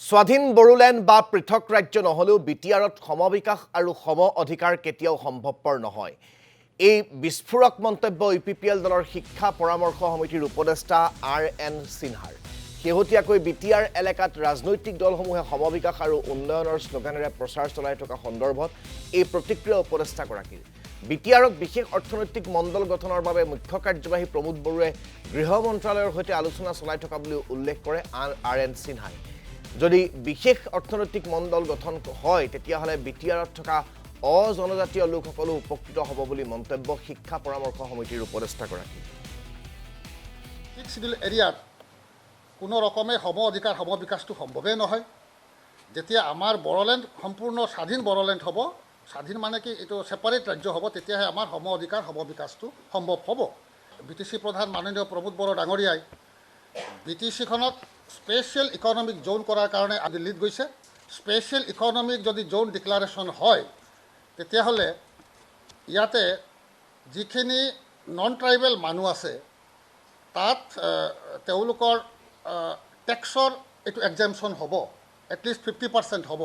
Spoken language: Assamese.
স্বাধীন বড়োলেণ্ড বা পৃথক ৰাজ্য নহলেও বিটিআৰত সমবিকাশ আৰু সম অধিকাৰ কেতিয়াও সম্ভৱপৰ নহয়। এই বিস্ফোৰক মন্তব্য ইউপিপিএল দলৰ শিক্ষা পৰামৰ্শ সমিতিৰ উপদেষ্টা RN সিনহাৰ। শেহতীয়াকৈ বিটিআৰ এলেকাত ৰাজনৈতিক দলসমূহে সমবিকাশ আৰু উন্নয়নৰ শ্লোগানেৰে প্ৰচাৰ চলাই থকা সন্দৰ্ভত এই প্ৰতিক্ৰিয়া উপদেষ্টাগৰাকীৰ। বিটিআৰক বিশেষ অৰ্থনৈতিক মণ্ডল গঠনৰ বাবে মুখ্য কাৰ্যবাহী প্ৰমোদ বড়োৱে গৃহ মন্ত্ৰালয়ৰ সৈতে আলোচনা চলাই থকা বুলি উল্লেখ কৰে RN সিনহাই। যদি বিশেষ অৰ্থনৈতিক মণ্ডল গঠন হয় তেতিয়াহ'লে বিটিআৰত থকা অজনজাতীয় লোকসকলো উপকৃত হ'ব বুলি মন্তব্য শিক্ষা পৰামৰ্শ সমিতিৰ উপদেষ্টাগৰাকী। শিডিউল এৰিয়াত কোনো ৰকমে সম অধিকাৰ সম বিকাশটো সম্ভৱেই নহয়। যেতিয়া আমাৰ বড়োলেণ্ড সম্পূৰ্ণ স্বাধীন বড়োলেণ্ড হ'ব, স্বাধীন মানে কি এইটো ছেপাৰেট ৰাজ্য হ'ব, তেতিয়াহে আমাৰ সম অধিকাৰ সম বিকাশটো সম্ভৱ হ'ব। BTC প্ৰধান মাননীয় প্ৰমোদ বড়ো ডাঙৰীয়াই BTCখনক স্পেচিয়েল ইকনমিক জোন কৰাৰ কাৰণে দিল্লীত গৈছে। স্পেচিয়েল ইকনমিক যদি জোন ডিক্লাৰেশ্যন হয় তেতিয়াহ'লে ইয়াতে যিখিনি নন ট্ৰাইবেল মানুহ আছে তাত তেওঁলোকৰ টেক্সৰ এইটো এক্সামশ্যন হ'ব, এটলিষ্ট 50% হ'ব।